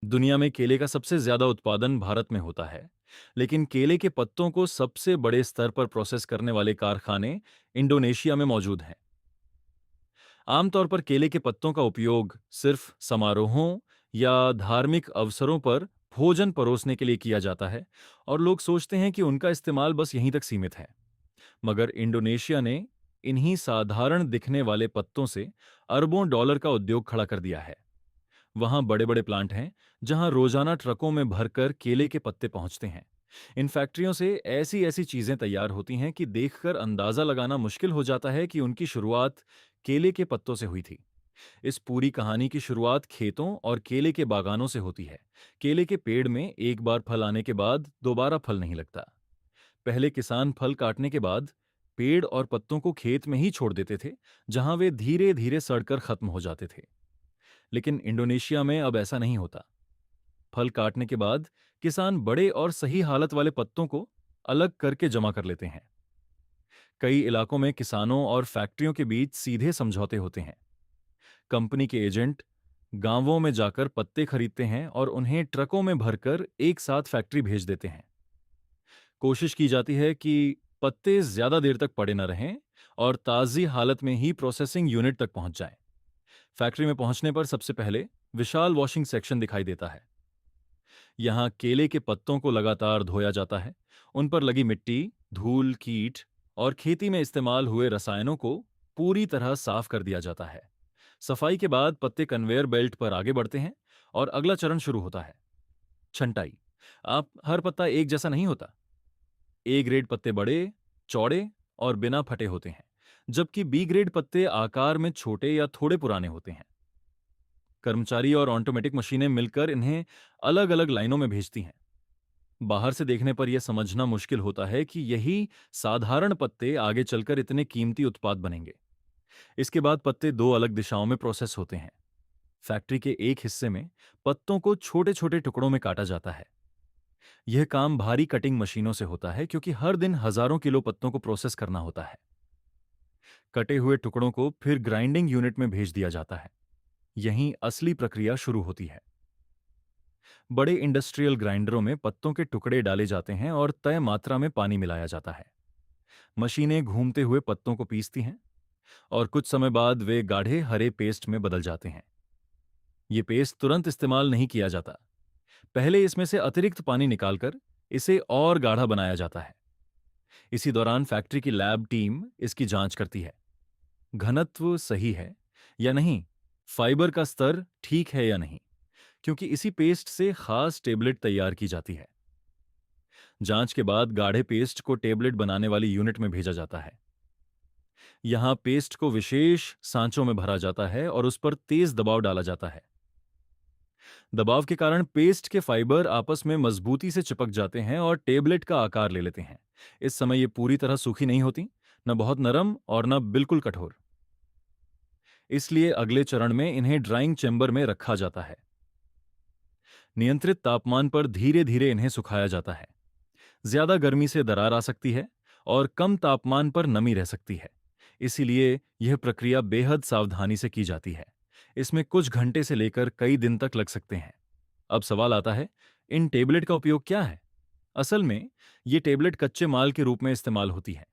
दुनिया में केले का सबसे ज्यादा उत्पादन भारत में होता है, लेकिन केले के पत्तों को सबसे बड़े स्तर पर प्रोसेस करने वाले कारखाने इंडोनेशिया में मौजूद हैं। आमतौर पर केले के पत्तों का उपयोग सिर्फ समारोहों या धार्मिक अवसरों पर भोजन परोसने के लिए किया जाता है, और लोग सोचते हैं कि उनका इस्तेमाल बस यहीं तक सीमित है। मगर इंडोनेशिया ने इन्हीं साधारण दिखने वाले पत्तों से अरबों डॉलर का उद्योग खड़ा कर दिया है। वहां बड़े बड़े प्लांट हैं, जहां रोजाना ट्रकों में भरकर केले के पत्ते पहुंचते हैं। इन फैक्ट्रियों से ऐसी ऐसी चीजें तैयार होती हैं कि देखकर अंदाजा लगाना मुश्किल हो जाता है कि उनकी शुरुआत केले के पत्तों से हुई थी। इस पूरी कहानी की शुरुआत खेतों और केले के बागानों से होती है। केले के पेड़ में एक बार फल आने के बाद दोबारा फल नहीं लगता। पहले किसान फल काटने के बाद पेड़ और पत्तों को खेत में ही छोड़ देते थे, जहां वे धीरे धीरे सड़कर खत्म हो जाते थे। लेकिन इंडोनेशिया में अब ऐसा नहीं होता। फल काटने के बाद किसान बड़े और सही हालत वाले पत्तों को अलग करके जमा कर लेते हैं। कई इलाकों में किसानों और फैक्ट्रियों के बीच सीधे समझौते होते हैं। कंपनी के एजेंट गांवों में जाकर पत्ते खरीदते हैं और उन्हें ट्रकों में भरकर एक साथ फैक्ट्री भेज देते हैं। कोशिश की जाती है कि पत्ते ज्यादा देर तक पड़े न रहें और ताजी हालत में ही प्रोसेसिंग यूनिट तक पहुंच जाएं। फैक्ट्री में पहुंचने पर सबसे पहले विशाल वॉशिंग सेक्शन दिखाई देता है। यहाँ केले के पत्तों को लगातार धोया जाता है। उन पर लगी मिट्टी, धूल, कीट और खेती में इस्तेमाल हुए रसायनों को पूरी तरह साफ कर दिया जाता है। सफाई के बाद पत्ते कन्वेयर बेल्ट पर आगे बढ़ते हैं और अगला चरण शुरू होता है, छंटाई। आप हर पत्ता एक जैसा नहीं होता। ए ग्रेड पत्ते बड़े, चौड़े और बिना फटे होते हैं, जबकि बी ग्रेड पत्ते आकार में छोटे या थोड़े पुराने होते हैं। कर्मचारी और ऑटोमेटिक मशीनें मिलकर इन्हें अलग अलग लाइनों में भेजती हैं। बाहर से देखने पर यह समझना मुश्किल होता है कि यही साधारण पत्ते आगे चलकर इतने कीमती उत्पाद बनेंगे। इसके बाद पत्ते दो अलग दिशाओं में प्रोसेस होते हैं। फैक्ट्री के एक हिस्से में पत्तों को छोटे छोटे टुकड़ों में काटा जाता है। यह काम भारी कटिंग मशीनों से होता है, क्योंकि हर दिन हजारों किलो पत्तों को प्रोसेस करना होता है। कटे हुए टुकड़ों को फिर ग्राइंडिंग यूनिट में भेज दिया जाता है। यहीं असली प्रक्रिया शुरू होती है। बड़े इंडस्ट्रियल ग्राइंडरों में पत्तों के टुकड़े डाले जाते हैं और तय मात्रा में पानी मिलाया जाता है। मशीनें घूमते हुए पत्तों को पीसती हैं और कुछ समय बाद वे गाढ़े हरे पेस्ट में बदल जाते हैं। ये पेस्ट तुरंत इस्तेमाल नहीं किया जाता। पहले इसमें से अतिरिक्त पानी निकालकर इसे और गाढ़ा बनाया जाता है। इसी दौरान फैक्ट्री की लैब टीम इसकी जांच करती है। घनत्व सही है या नहीं, फाइबर का स्तर ठीक है या नहीं, क्योंकि इसी पेस्ट से खास टेबलेट तैयार की जाती है। जांच के बाद गाढ़े पेस्ट को टेबलेट बनाने वाली यूनिट में भेजा जाता है। यहां पेस्ट को विशेष सांचों में भरा जाता है और उस पर तेज दबाव डाला जाता है। दबाव के कारण पेस्ट के फाइबर आपस में मजबूती से चिपक जाते हैं और टेबलेट का आकार ले लेते हैं। इस समय ये पूरी तरह सूखी नहीं होती, न बहुत नरम और न बिल्कुल कठोर। इसलिए अगले चरण में इन्हें ड्राइंग चेंबर में रखा जाता है। नियंत्रित तापमान पर धीरे धीरे इन्हें सुखाया जाता है। ज्यादा गर्मी से दरार आ सकती है और कम तापमान पर नमी रह सकती है। इसीलिए यह प्रक्रिया बेहद सावधानी से की जाती है। इसमें कुछ घंटे से लेकर कई दिन तक लग सकते हैं। अब सवाल आता है, इन टेबलेट का उपयोग क्या है? असल में ये टेबलेट कच्चे माल के रूप में इस्तेमाल होती है।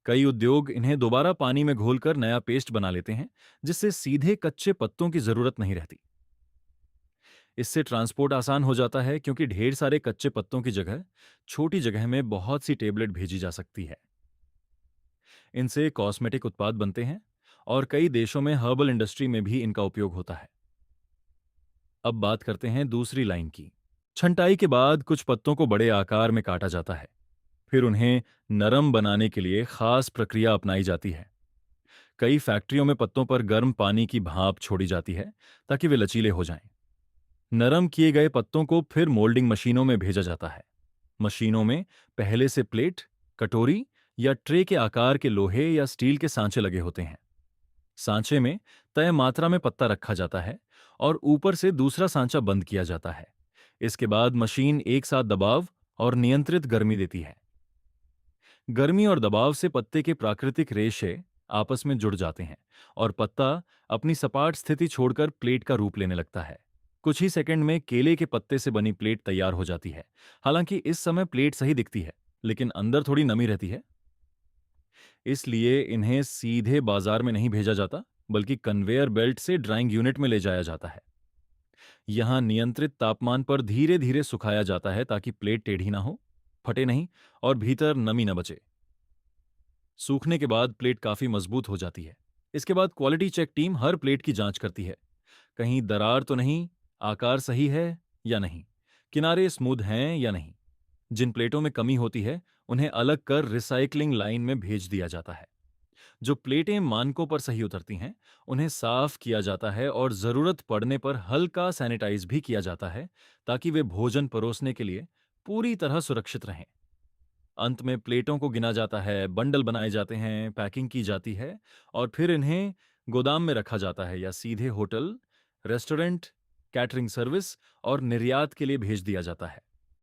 कई उद्योग इन्हें दोबारा पानी में घोलकर नया पेस्ट बना लेते हैं, जिससे सीधे कच्चे पत्तों की जरूरत नहीं रहती। इससे ट्रांसपोर्ट आसान हो जाता है, क्योंकि ढेर सारे कच्चे पत्तों की जगह छोटी जगह में बहुत सी टेबलेट भेजी जा सकती है। इनसे कॉस्मेटिक उत्पाद बनते हैं और कई देशों में हर्बल इंडस्ट्री में भी इनका उपयोग होता है। अब बात करते हैं दूसरी लाइन की। छंटाई के बाद कुछ पत्तों को बड़े आकार में काटा जाता है। फिर उन्हें नरम बनाने के लिए खास प्रक्रिया अपनाई जाती है। कई फैक्ट्रियों में पत्तों पर गर्म पानी की भाप छोड़ी जाती है, ताकि वे लचीले हो जाएं। नरम किए गए पत्तों को फिर मोल्डिंग मशीनों में भेजा जाता है। मशीनों में पहले से प्लेट, कटोरी या ट्रे के आकार के लोहे या स्टील के सांचे लगे होते हैं। सांचे में तय मात्रा में पत्ता रखा जाता है और ऊपर से दूसरा सांचा बंद किया जाता है। इसके बाद मशीन एक साथ दबाव और नियंत्रित गर्मी देती है। गर्मी और दबाव से पत्ते के प्राकृतिक रेशे आपस में जुड़ जाते हैं और पत्ता अपनी सपाट स्थिति छोड़कर प्लेट का रूप लेने लगता है। कुछ ही सेकंड में केले के पत्ते से बनी प्लेट तैयार हो जाती है। हालांकि इस समय प्लेट सही दिखती है, लेकिन अंदर थोड़ी नमी रहती है। इसलिए इन्हें सीधे बाजार में नहीं भेजा जाता, बल्कि कन्वेयर बेल्ट से ड्राइंग यूनिट में ले जाया जाता है। यहाँ नियंत्रित तापमान पर धीरे धीरे सुखाया जाता है ताकि प्लेट टेढ़ी ना हो, फटे नहीं और भीतर नमी न बचे। सूखने के बाद प्लेट काफी मजबूत हो जाती है। इसके बाद क्वालिटी चेक टीम हर प्लेट की जांच करती है, कहीं दरार तो नहीं, आकार सही है या नहीं, किनारे स्मूथ हैं या नहीं। जिन प्लेटों में कमी होती है उन्हें अलग कर रिसाइकलिंग लाइन में भेज दिया जाता है। जो प्लेटें मानकों पर सही उतरती हैं उन्हें साफ किया जाता है और जरूरत पड़ने पर हल्का सैनिटाइज भी किया जाता है, ताकि वे भोजन परोसने के लिए पूरी तरह सुरक्षित रहें। अंत में प्लेटों को गिना जाता है, बंडल बनाए जाते हैं, पैकिंग की जाती है और फिर इन्हें गोदाम में रखा जाता है या सीधे होटल, रेस्टोरेंट, कैटरिंग सर्विस और निर्यात के लिए भेज दिया जाता है।